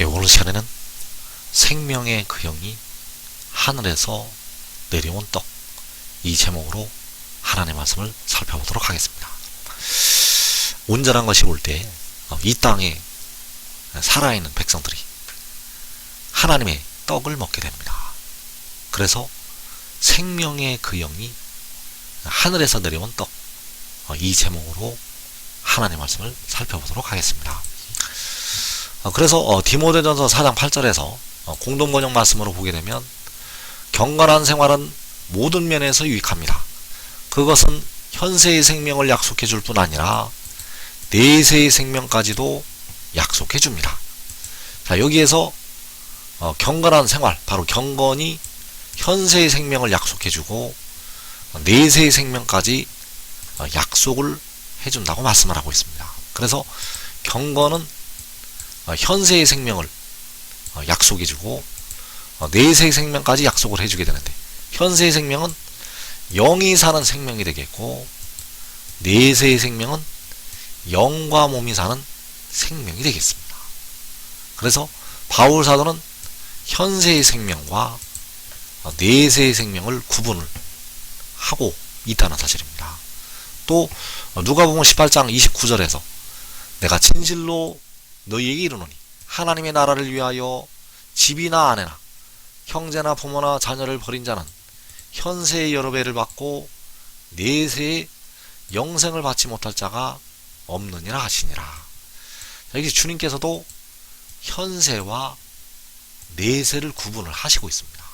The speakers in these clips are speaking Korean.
예, 오늘 시간에는 생명의 그 영이 하늘에서 내려온 떡, 이 제목으로 하나님의 말씀을 살펴보도록 하겠습니다. 온전한 것이 올 때 이 땅에 살아있는 백성들이 하나님의 떡을 먹게 됩니다. 그래서 생명의 그 영이 하늘에서 내려온 떡, 이 제목으로 하나님의 말씀을 살펴보도록 하겠습니다. 그래서 디모데전서 4장 8절에서 공동번역 말씀으로 보게 되면 경건한 생활은 모든 면에서 유익합니다. 그것은 현세의 생명을 약속해 줄 뿐 아니라 내세의 생명까지도 약속해 줍니다. 자, 여기에서 경건한 생활, 바로 경건이 현세의 생명을 약속해 주고 내세의 생명까지 약속을 해준다고 말씀을 하고 있습니다. 그래서 경건은 현세의 생명을 약속해주고 내세의 생명까지 약속을 해주게 되는데, 현세의 생명은 영이 사는 생명이 되겠고 내세의 생명은 영과 몸이 사는 생명이 되겠습니다. 그래서 바울 사도는 현세의 생명과 내세의 생명을 구분을 하고 있다는 사실입니다. 또 누가복음 18장 29절에서 내가 진실로 너희에게 이르노니 하나님의 나라를 위하여 집이나 아내나 형제나 부모나 자녀를 버린 자는 현세의 여러 배를 받고 내세의 영생을 받지 못할 자가 없느니라 하시니라. 여기 주님께서도 현세와 내세를 구분을 하시고 있습니다.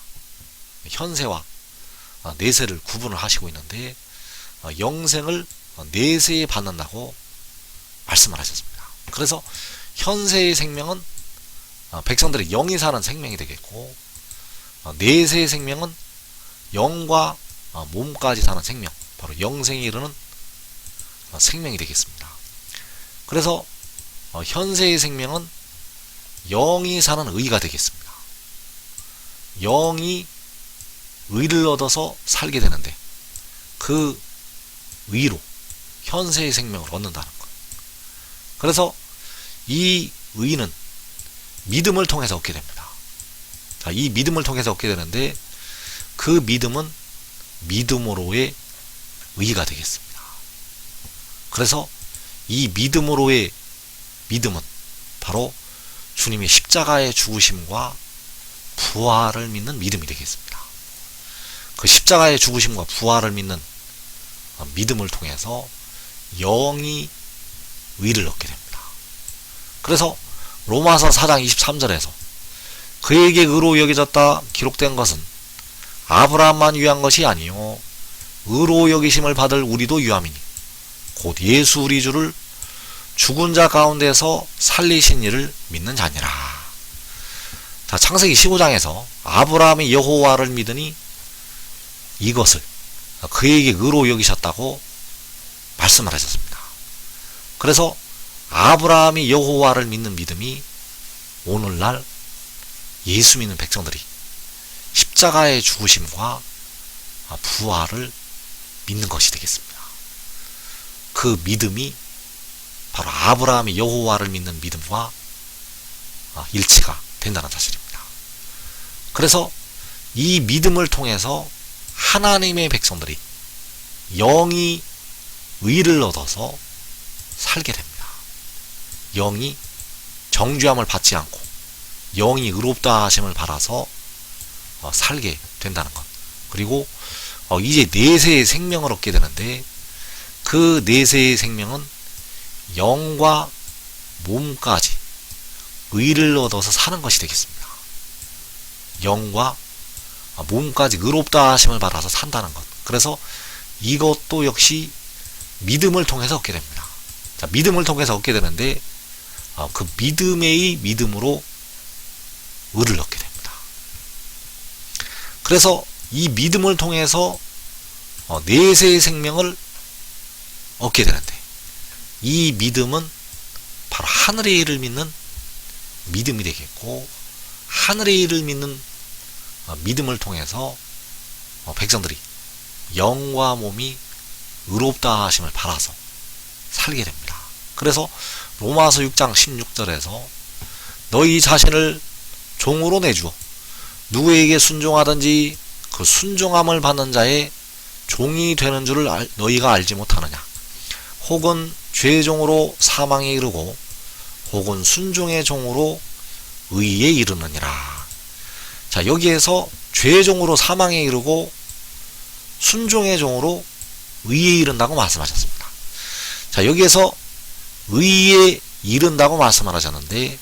현세와 내세를 구분을 하시고 있는데 영생을 내세에 받는다고 말씀을 하셨습니다. 그래서 현세의 생명은 백성들의 영이 사는 생명이 되겠고 내세의 생명은 영과 몸까지 사는 생명, 바로 영생에 이르는 생명이 되겠습니다. 그래서 현세의 생명은 영이 사는 의가 되겠습니다. 영이 의를 얻어서 살게 되는데 그 의로 현세의 생명을 얻는다는 것. 그래서 이 의는 믿음을 통해서 얻게 됩니다. 자, 이 믿음을 통해서 얻게 되는데 그 믿음은 믿음으로의 의가 되겠습니다. 그래서 이 믿음으로의 믿음은 바로 주님의 십자가의 죽으심과 부활을 믿는 믿음이 되겠습니다. 그 십자가의 죽으심과 부활을 믿는 믿음을 통해서 영이 의를 얻게 됩니다. 그래서 로마서 4장 23절에서 그에게 의로 여겨졌다 기록된 것은 아브라함만 위한 것이 아니요 의로 여기심을 받을 우리도 유함이니 곧 예수 우리 주를 죽은 자 가운데서 살리신 이를 믿는 자니라. 자, 창세기 15장에서 아브라함이 여호와를 믿으니 이것을 그에게 의로 여기셨다고 말씀을 하셨습니다. 그래서 아브라함이 여호와를 믿는 믿음이 오늘날 예수 믿는 백성들이 십자가의 죽으심과 부활을 믿는 것이 되겠습니다. 그 믿음이 바로 아브라함이 여호와를 믿는 믿음과 일치가 된다는 사실입니다. 그래서 이 믿음을 통해서 하나님의 백성들이 영이 의를 얻어서 살게 됩니다. 영이 정죄함을 받지 않고 영이 의롭다 하심을 받아서 살게 된다는 것. 그리고 이제 내세의 생명을 얻게 되는데 그 내세의 생명은 영과 몸까지 의를 얻어서 사는 것이 되겠습니다. 영과 몸까지 의롭다 하심을 받아서 산다는 것. 그래서 이것도 역시 믿음을 통해서 얻게 됩니다. 자, 믿음을 통해서 얻게 되는데 그 믿음의 믿음으로 의를 얻게 됩니다. 그래서 이 믿음을 통해서 내세의 생명을 얻게 되는데 이 믿음은 바로 하늘의 일을 믿는 믿음이 되겠고 하늘의 일을 믿는 믿음을 통해서 백성들이 영과 몸이 의롭다 하심을 받아서 살게 됩니다. 그래서 로마서 6장 16절에서 너희 자신을 종으로 내주어 누구에게 순종하든지 그 순종함을 받는 자의 종이 되는 줄을 너희가 알지 못하느냐. 혹은 죄의 종으로 사망에 이르고 혹은 순종의 종으로 의에 이르느니라. 자, 여기에서 죄의 종으로 사망에 이르고 순종의 종으로 의에 이른다고 말씀하셨습니다. 자, 여기에서 의에 이른다고 말씀하셨는데,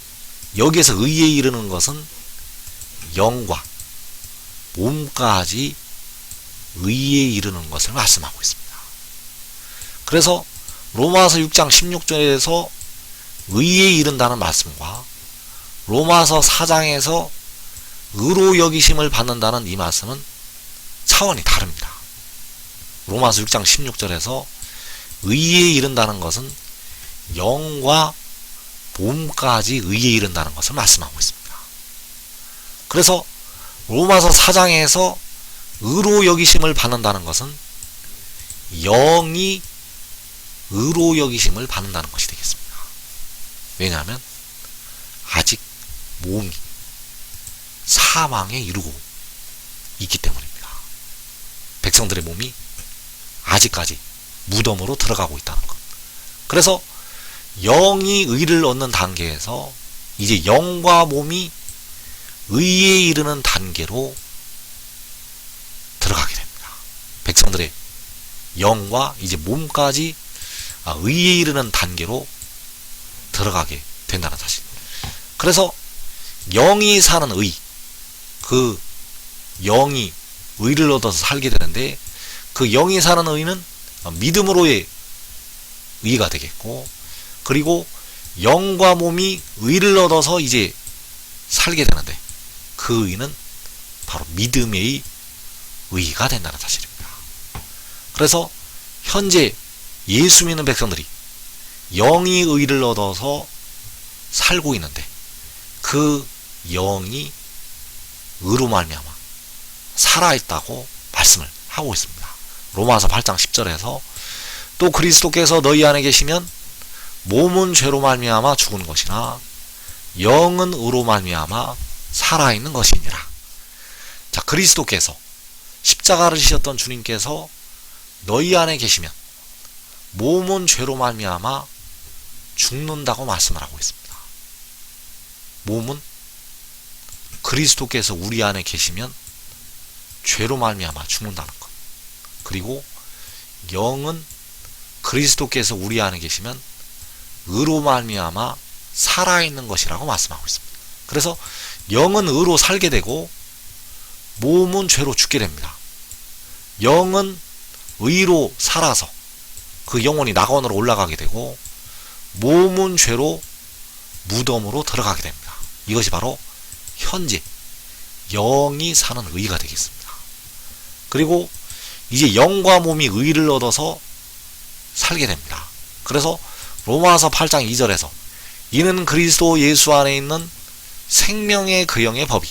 여기에서 의에 이르는 것은 영과 몸까지 의에 이르는 것을 말씀하고 있습니다. 그래서 로마서 6장 16절에서 의에 이른다는 말씀과 로마서 4장에서 의로 여기심을 받는다는 이 말씀은 차원이 다릅니다. 로마서 6장 16절에서 의에 이른다는 것은 영과 몸까지 의에 이른다는 것을 말씀하고 있습니다. 그래서 로마서 4장에서 의로 여기심을 받는다는 것은 영이 의로 여기심을 받는다는 것이 되겠습니다. 왜냐하면 아직 몸이 사망에 이르고 있기 때문입니다. 백성들의 몸이 아직까지 무덤으로 들어가고 있다는 것. 그래서 영이 의를 얻는 단계에서 이제 영과 몸이 의에 이르는 단계로 들어가게 됩니다. 백성들의 영과 이제 몸까지 의에 이르는 단계로 들어가게 된다는 사실. 그래서 영이 사는 의, 그 영이 의를 얻어서 살게 되는데, 그 영이 사는 의는 믿음으로의 의가 되겠고, 그리고 영과 몸이 의를 얻어서 이제 살게 되는데, 그 의는 바로 믿음의 의가 된다는 사실입니다. 그래서 현재 예수 믿는 백성들이 영이 의를 얻어서 살고 있는데, 그 영이 의로 말미암아 살아있다고 말씀을 하고 있습니다. 로마서 8장 10절에서 또 그리스도께서 너희 안에 계시면 몸은 죄로 말미암아 죽은 것이나 영은 의로 말미암아 살아있는 것이니라. 자, 그리스도께서 십자가를 지셨던 주님께서 너희 안에 계시면 몸은 죄로 말미암아 죽는다고 말씀을 하고 있습니다. 몸은 그리스도께서 우리 안에 계시면 죄로 말미암아 죽는다는 것. 그리고 영은 그리스도께서 우리 안에 계시면 의로 말미암아 살아있는 것이라고 말씀하고 있습니다. 그래서 영은 의로 살게 되고 몸은 죄로 죽게 됩니다. 영은 의로 살아서 그 영혼이 낙원으로 올라가게 되고 몸은 죄로 무덤으로 들어가게 됩니다. 이것이 바로 현재 영이 사는 의가 되겠습니다. 그리고 이제 영과 몸이 의를 얻어서 살게 됩니다. 그래서 로마서 8장 2절에서 이는 그리스도 예수 안에 있는 생명의 그 영의 법이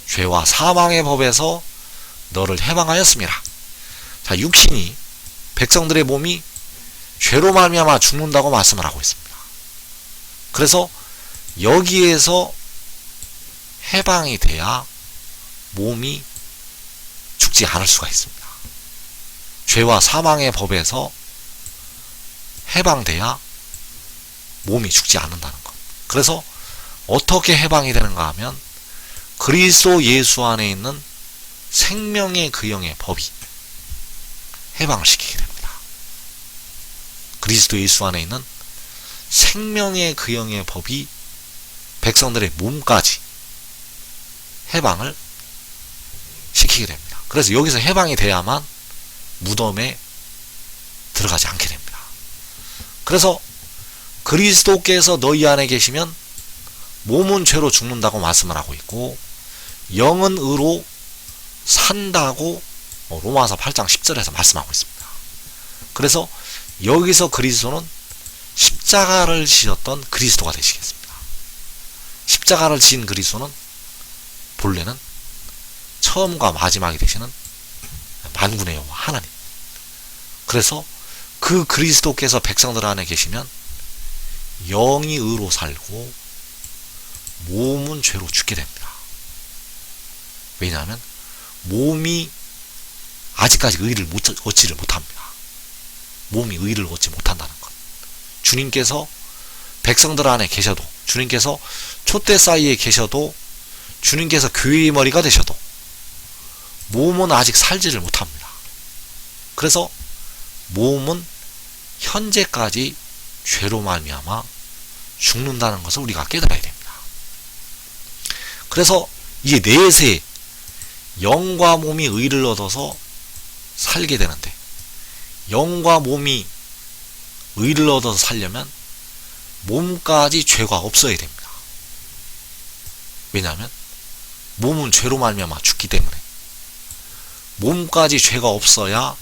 죄와 사망의 법에서 너를 해방하였습니다. 자, 육신이 백성들의 몸이 죄로 말미암아 죽는다고 말씀을 하고 있습니다. 그래서 여기에서 해방이 돼야 몸이 죽지 않을 수가 있습니다. 죄와 사망의 법에서 해방돼야 몸이 죽지 않는다는 것. 그래서 어떻게 해방이 되는가 하면 그리스도 예수 안에 있는 생명의 그 영의 법이 해방을 시키게 됩니다. 그리스도 예수 안에 있는 생명의 그 영의 법이 백성들의 몸까지 해방을 시키게 됩니다. 그래서 여기서 해방이 돼야만 무덤에 들어가지 않게 됩니다. 그래서 그리스도께서 너희 안에 계시면 몸은 죄로 죽는다고 말씀을 하고 있고 영은 의로 산다고 로마서 8장 10절에서 말씀하고 있습니다. 그래서 여기서 그리스도는 십자가를 지셨던 그리스도가 되시겠습니다. 십자가를 지은 그리스도는 본래는 처음과 마지막이 되시는 만군의 여호와 하나님. 그래서 그 그리스도께서 백성들 안에 계시면 영이 의로 살고 몸은 죄로 죽게 됩니다. 왜냐하면 몸이 아직까지 의를 얻지를 못합니다. 몸이 의를 얻지 못한다는 것. 주님께서 백성들 안에 계셔도, 주님께서 촛대 사이에 계셔도, 주님께서 교회의 머리가 되셔도 몸은 아직 살지를 못합니다. 그래서 몸은 현재까지 죄로 말미암아 죽는다는 것을 우리가 깨달아야 됩니다. 그래서 이게 내세 영과 몸이 의를 얻어서 살게 되는데, 영과 몸이 의를 얻어서 살려면 몸까지 죄가 없어야 됩니다. 왜냐하면 몸은 죄로 말미암아 죽기 때문에 몸까지 죄가 없어야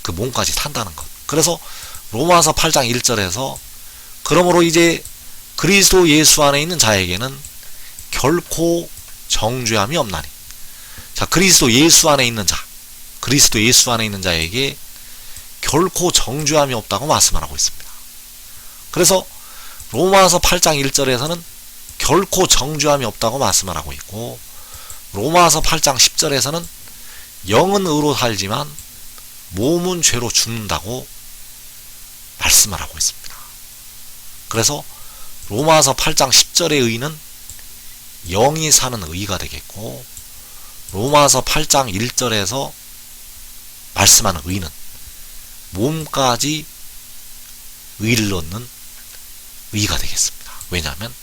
그 몸까지 산다는 것. 그래서 로마서 8장 1절에서 그러므로 이제 그리스도 예수 안에 있는 자에게는 결코 정죄함이 없나니. 자, 그리스도 예수 안에 있는 자, 그리스도 예수 안에 있는 자에게 결코 정죄함이 없다고 말씀을 하고 있습니다. 그래서 로마서 8장 1절에서는 결코 정죄함이 없다고 말씀을 하고 있고, 로마서 8장 10절에서는 영은 의로 살지만 몸은 죄로 죽는다고 말씀을 하고 있습니다. 그래서 로마서 8장 10절의 의는 영이 사는 의가 되겠고, 로마서 8장 1절에서 말씀하는 의는 몸까지 의를 얻는 의가 되겠습니다. 왜냐하면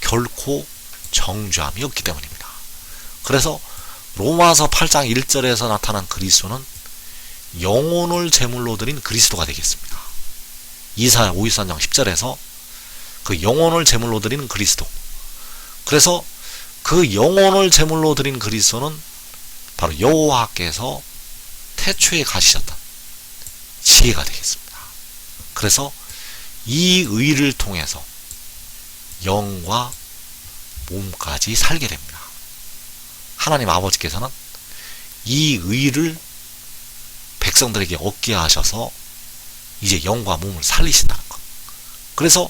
결코 정죄함이 없기 때문입니다. 그래서 로마서 8장 1절에서 나타난 그리스도는 영혼을 제물로 드린 그리스도가 되겠습니다. 이사야 53장 10절에서 그 영혼을 제물로 드리는 그리스도. 그래서 그 영혼을 제물로 드린 그리스도는 바로 여호와께서 태초에 가지셨던 지혜가 되겠습니다. 그래서 이 의를 통해서 영과 몸까지 살게 됩니다. 하나님 아버지께서는 이 의를 백성들에게 얻게 하셔서 이제 영과 몸을 살리신다는 것. 그래서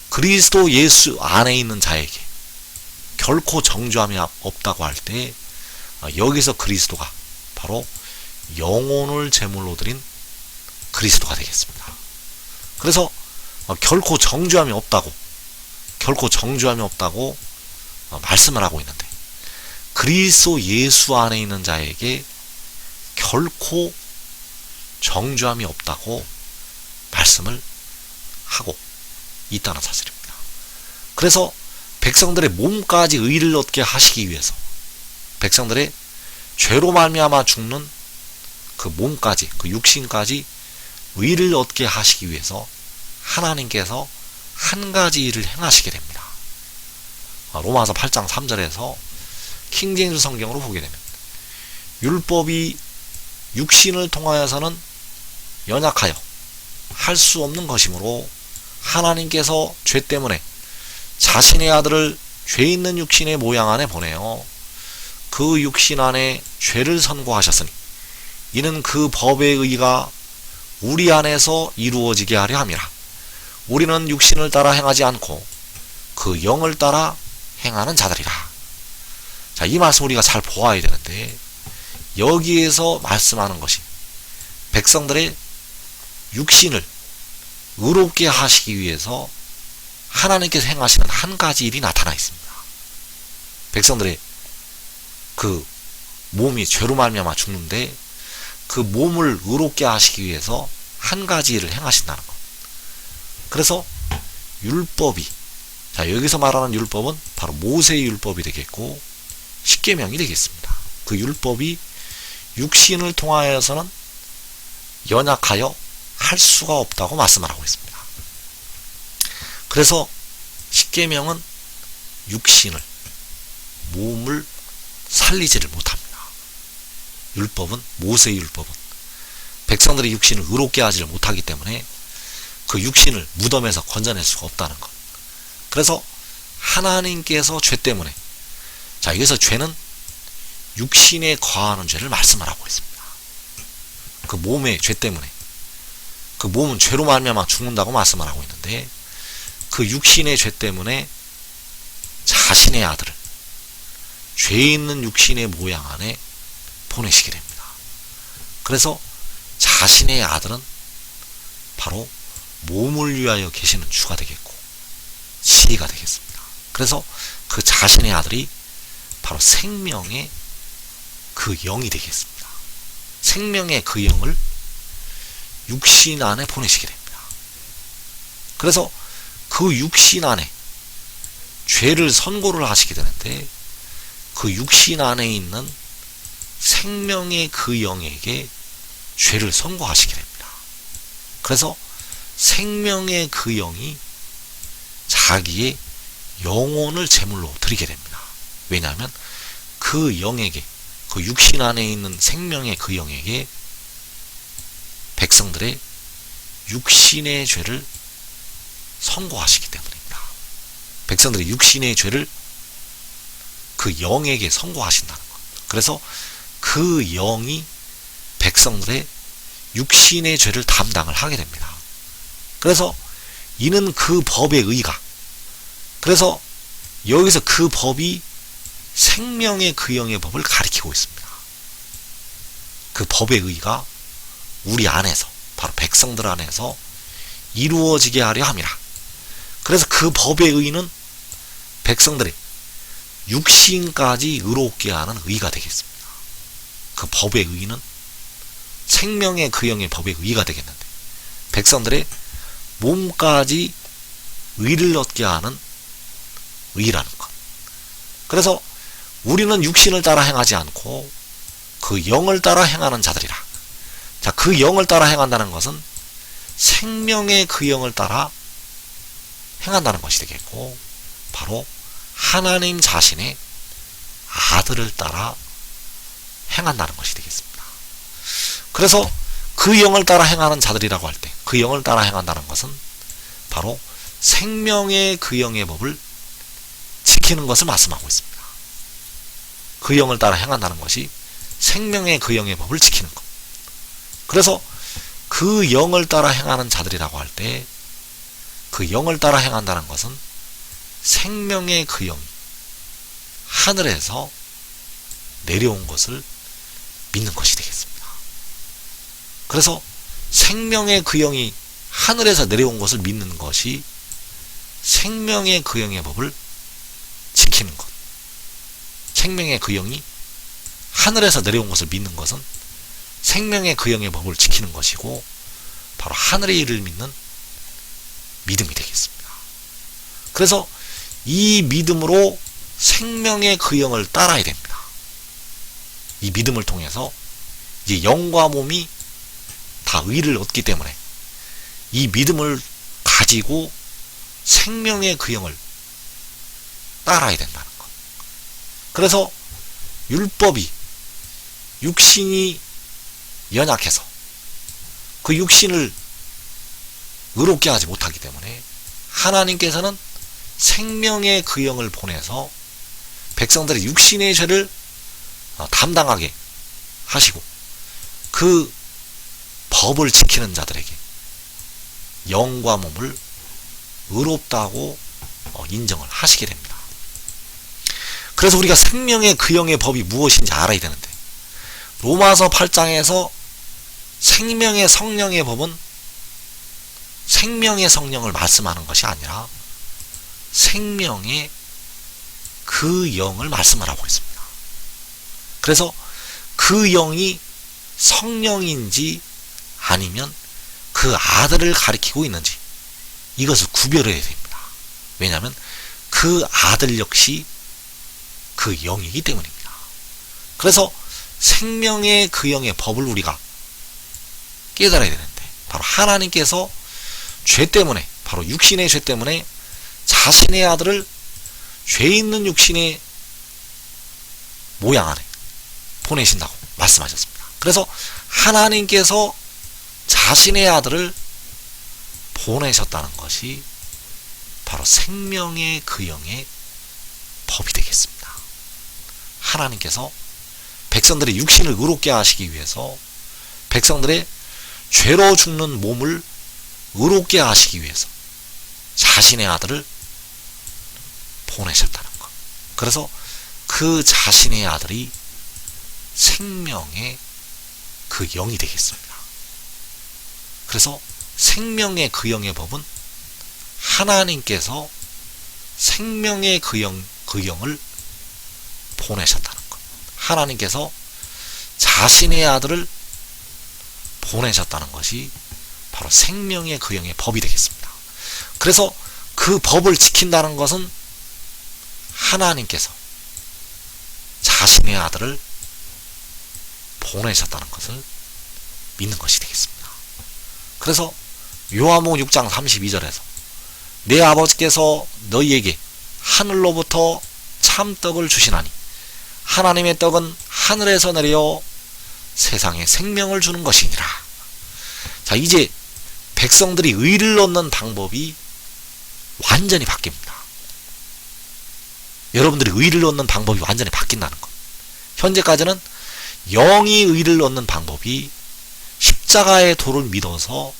그리스도 예수 안에 있는 자에게 결코 정죄함이 없다고 할 때, 여기서 그리스도가 바로 영혼을 제물로 드린 그리스도가 되겠습니다. 그래서 결코 정죄함이 없다고 말씀을 하고 있는데, 그리스도 예수 안에 있는 자에게 결코 정죄함이 없다고 말씀을 하고 있다는 사실입니다. 그래서 백성들의 몸까지 의를 얻게 하시기 위해서, 백성들의 죄로 말미암아 죽는 그 몸까지, 그 육신까지 의를 얻게 하시기 위해서 하나님께서 한 가지 일을 행하시게 됩니다. 로마서 8장 3절에서 킹제임스 성경으로 보게 되면, 율법이 육신을 통하여서는 연약하여 할 수 없는 것이므로 하나님께서 죄 때문에 자신의 아들을 죄 있는 육신의 모양 안에 보내어 그 육신 안에 죄를 선고하셨으니 이는 그 법의 의가 우리 안에서 이루어지게 하려 함이라. 우리는 육신을 따라 행하지 않고 그 영을 따라 행하는 자들이라. 자, 이 말씀 우리가 잘 보아야 되는데, 여기에서 말씀하는 것이 백성들의 육신을 의롭게 하시기 위해서 하나님께서 행하시는 한 가지 일이 나타나 있습니다. 백성들의 그 몸이 죄로 말미암아 죽는데 그 몸을 의롭게 하시기 위해서 한 가지 일을 행하신다는 것. 그래서 율법이, 자, 여기서 말하는 율법은 바로 모세의 율법이 되겠고 십계명이 되겠습니다. 그 율법이 육신을 통하여서는 연약하여 할 수가 없다고 말씀을 하고 있습니다. 그래서 십계명은 육신을, 몸을 살리지를 못합니다. 율법은, 모세의 율법은 백성들의 육신을 의롭게 하지를 못하기 때문에 그 육신을 무덤에서 건져낼 수가 없다는 것. 그래서 하나님께서 죄 때문에, 자, 여기서 죄는 육신에 거하는 죄를 말씀을 하고 있습니다. 그 몸의 죄 때문에, 그 몸은 죄로 말미암아 죽는다고 말씀을 하고 있는데, 그 육신의 죄 때문에 자신의 아들을 죄 있는 육신의 모양 안에 보내시게 됩니다. 그래서 자신의 아들은 바로 몸을 위하여 계시는 주가 되겠고 지혜가 되겠습니다. 그래서 그 자신의 아들이 바로 생명의 그 영이 되겠습니다. 생명의 그 영을 육신 안에 보내시게 됩니다. 그래서 그 육신 안에 죄를 선고를 하시게 되는데 그 육신 안에 있는 생명의 그 영에게 죄를 선고하시게 됩니다. 그래서 생명의 그 영이 자기의 영혼을 제물로 드리게 됩니다. 왜냐하면 그 영에게, 그 육신 안에 있는 생명의 그 영에게 백성들의 육신의 죄를 선고하시기 때문입니다. 백성들의 육신의 죄를 그 영에게 선고하신다는 것. 그래서 그 영이 백성들의 육신의 죄를 담당을 하게 됩니다. 그래서 이는 그 법의 의가, 그래서 여기서 그 법이 생명의 그 영의 법을 가리키고 있습니다. 그 법의 의가 우리 안에서, 바로 백성들 안에서 이루어지게 하려 함이라. 그래서 그 법의 의는 백성들의 육신까지 의롭게 하는 의가 되겠습니다. 그 법의 의는 생명의 그 영의 법의 의가 되겠는데 백성들의 몸까지 의를 얻게 하는 의라는 것. 그래서 우리는 육신을 따라 행하지 않고 그 영을 따라 행하는 자들이라. 자, 그 영을 따라 행한다는 것은 생명의 그 영을 따라 행한다는 것이 되겠고 바로 하나님 자신의 아들을 따라 행한다는 것이 되겠습니다. 그래서 그 영을 따라 행하는 자들이라고 할 때 그 영을 따라 행한다는 것은 바로 생명의 그 영의 법을 지키는 것을 말씀하고 있습니다. 그 영을 따라 행한다는 것이 생명의 그 영의 법을 지키는 것. 그래서 그 영을 따라 행하는 자들이라고 할 때 그 영을 따라 행한다는 것은 생명의 그 영이 하늘에서 내려온 것을 믿는 것이 되겠습니다. 그래서 생명의 그 영이 하늘에서 내려온 것을 믿는 것이 생명의 그 영의 법을 지키는 것. 생명의 그 영이 하늘에서 내려온 것을 믿는 것은 생명의 그 영의 법을 지키는 것이고 바로 하늘의 일을 믿는 믿음이 되겠습니다. 그래서 이 믿음으로 생명의 그 영을 따라야 됩니다. 이 믿음을 통해서 이제 영과 몸이 다 의를 얻기 때문에 이 믿음을 가지고 생명의 그 영을 따라야 된다는 것. 그래서 율법이 육신이 연약해서 그 육신을 의롭게 하지 못하기 때문에 하나님께서는 생명의 그 영을 보내서 백성들의 육신의 죄를 담당하게 하시고 그 법을 지키는 자들에게 영과 몸을 의롭다고 인정을 하시게 됩니다. 그래서 우리가 생명의 그 영의 법이 무엇인지 알아야 되는데 로마서 8장에서 생명의 성령의 법은 생명의 성령을 말씀하는 것이 아니라 생명의 그 영을 말씀을 하고 있습니다. 그래서 그 영이 성령인지 아니면 그 아들을 가리키고 있는지 이것을 구별해야 됩니다. 왜냐하면 그 아들 역시 그 영이기 때문입니다. 그래서 생명의 그 영의 법을 우리가 깨달아야 되는데 바로 하나님께서 죄 때문에 바로 육신의 죄 때문에 자신의 아들을 죄 있는 육신의 모양 안에 보내신다고 말씀하셨습니다. 그래서 하나님께서 자신의 아들을 보내셨다는 것이 바로 생명의 그 영의 법이 되겠습니다. 하나님께서 백성들의 육신을 의롭게 하시기 위해서 백성들의 죄로 죽는 몸을 의롭게 하시기 위해서 자신의 아들을 보내셨다는 것. 그래서 그 자신의 아들이 생명의 그 영이 되겠습니다. 그래서 생명의 그 영의 법은 하나님께서 생명의 그 영을 보내셨다는 것. 하나님께서 자신의 아들을 보내셨다는 것이 바로 생명의 그 영의 법이 되겠습니다. 그래서 그 법을 지킨다는 것은 하나님께서 자신의 아들을 보내셨다는 것을 믿는 것이 되겠습니다. 그래서 요한복음 6장 32절에서 내 아버지께서 너희에게 하늘로부터 참떡을 주시나니 하나님의 떡은 하늘에서 내려 세상에 생명을 주는 것이니라. 자, 이제 백성들이 의를 얻는 방법이 완전히 바뀝니다. 여러분들이 의를 얻는 방법이 완전히 바뀐다는 것. 현재까지는 영이 의를 얻는 방법이 십자가의 도를 믿어서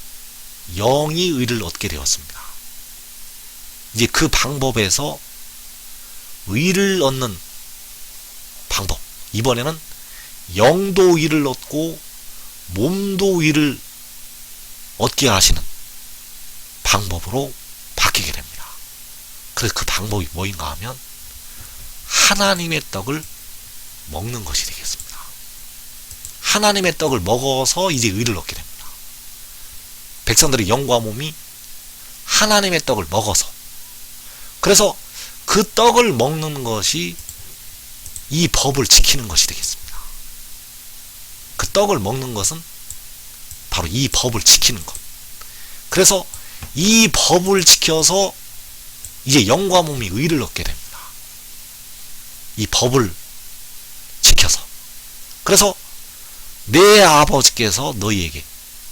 영이 의를 얻게 되었습니다. 이제 그 방법에서 의를 얻는 방법, 이번에는 영도 의를 얻고 몸도 의를 얻게 하시는 방법으로 바뀌게 됩니다. 그래서 그 방법이 뭐인가 하면 하나님의 떡을 먹는 것이 되겠습니다. 하나님의 떡을 먹어서 이제 의를 얻게 됩니다. 백성들의 영과 몸이 하나님의 떡을 먹어서, 그래서 그 떡을 먹는 것이 이 법을 지키는 것이 되겠습니다. 그 떡을 먹는 것은 바로 이 법을 지키는 것. 그래서 이 법을 지켜서 이제 영과 몸이 의를 얻게 됩니다. 이 법을 지켜서. 그래서 내 아버지께서 너희에게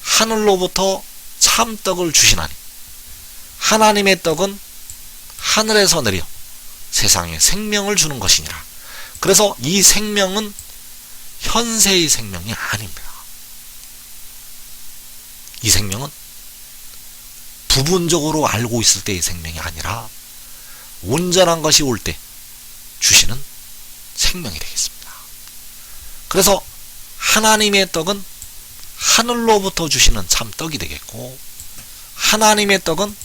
하늘로부터 참떡을 주시나니 하나님의 떡은 하늘에서 내려 세상에 생명을 주는 것이니라. 그래서 이 생명은 현세의 생명이 아닙니다. 이 생명은 부분적으로 알고 있을 때의 생명이 아니라 온전한 것이 올 때 주시는 생명이 되겠습니다. 그래서 하나님의 떡은 하늘로부터 주시는 참 떡이 되겠고, 하나님의 떡은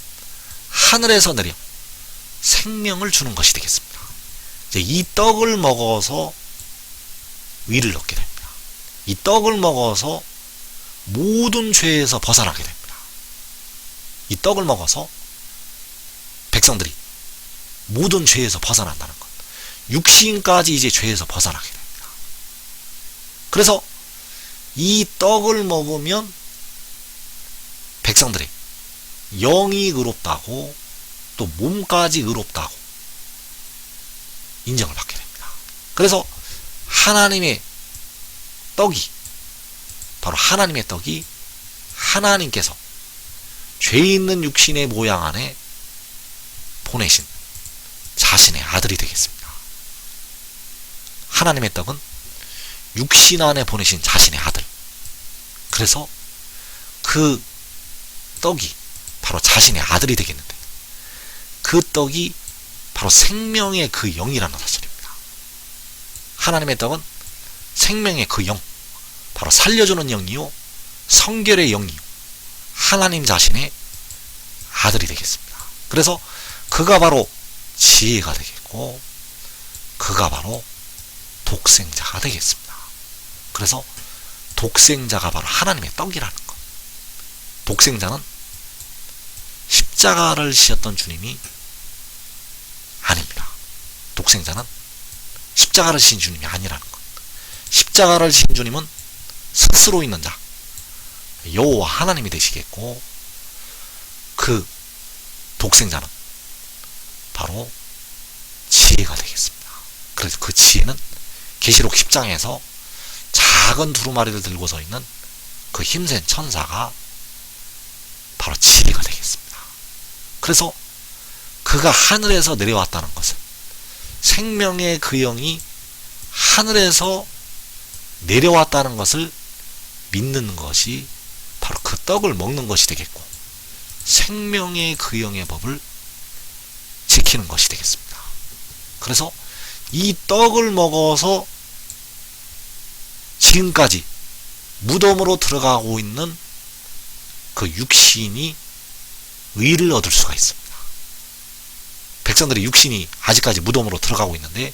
하늘에서 내려 생명을 주는 것이 되겠습니다. 이제 이 떡을 먹어서 의를 얻게 됩니다. 이 떡을 먹어서 모든 죄에서 벗어나게 됩니다. 이 떡을 먹어서 백성들이 모든 죄에서 벗어난다는 것. 육신까지 이제 죄에서 벗어나게 됩니다. 그래서 이 떡을 먹으면 백성들이 영이 의롭다고 또 몸까지 의롭다고 인정을 받게 됩니다. 그래서 하나님의 떡이, 바로 하나님의 떡이 하나님께서 죄 있는 육신의 모양 안에 보내신 자신의 아들이 되겠습니다. 하나님의 떡은 육신 안에 보내신 자신의 아들. 그래서 그 떡이 바로 자신의 아들이 되겠는데, 그 떡이 바로 생명의 그 영이라는 사실입니다. 하나님의 떡은 생명의 그 영, 바로 살려주는 영이요 성결의 영이요 하나님 자신의 아들이 되겠습니다. 그래서 그가 바로 지혜가 되겠고, 그가 바로 독생자가 되겠습니다. 그래서 독생자가 바로 하나님의 떡이라는 것. 독생자는 십자가를 지셨던 주님이 아닙니다. 독생자는 십자가를 지신 주님이 아니라는 것. 십자가를 지신 주님은 스스로 있는 자, 여호와 하나님이 되시겠고, 그 독생자는 바로 지혜가 되겠습니다. 그래서 그 지혜는 계시록 10장에서 작은 두루마리를 들고 서 있는 그 힘센 천사가 바로 지혜가 되겠습니다. 그래서 그가 하늘에서 내려왔다는 것은 생명의 그 영이 하늘에서 내려왔다는 것을 믿는 것이 바로 그 떡을 먹는 것이 되겠고, 생명의 그 영의 법을 지키는 것이 되겠습니다. 그래서 이 떡을 먹어서 지금까지 무덤으로 들어가고 있는 그 육신이 의를 얻을 수가 있습니다. 백성들의 육신이 아직까지 무덤으로 들어가고 있는데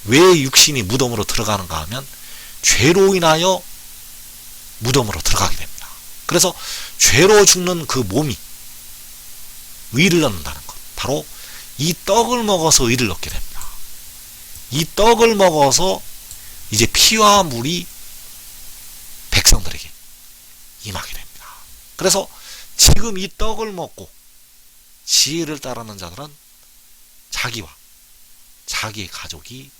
왜 육신이 무덤으로 들어가는가 하면 죄로 인하여 무덤으로 들어가게 됩니다. 그래서 죄로 죽는 그 몸이 의를 얻는다는 것, 바로 이 떡을 먹어서 의를 얻게 됩니다. 이 떡을 먹어서 이제 피와 물이 백성들에게 임하게 됩니다. 그래서 지금 이 떡을 먹고 지혜를 따르는 자들은 자기와 자기의 가족이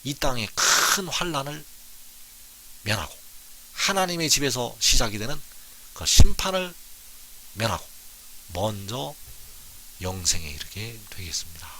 이 땅의 큰 환난을 면하고 하나님의 집에서 시작이 되는 그 심판을 면하고 먼저 영생에 이르게 되겠습니다.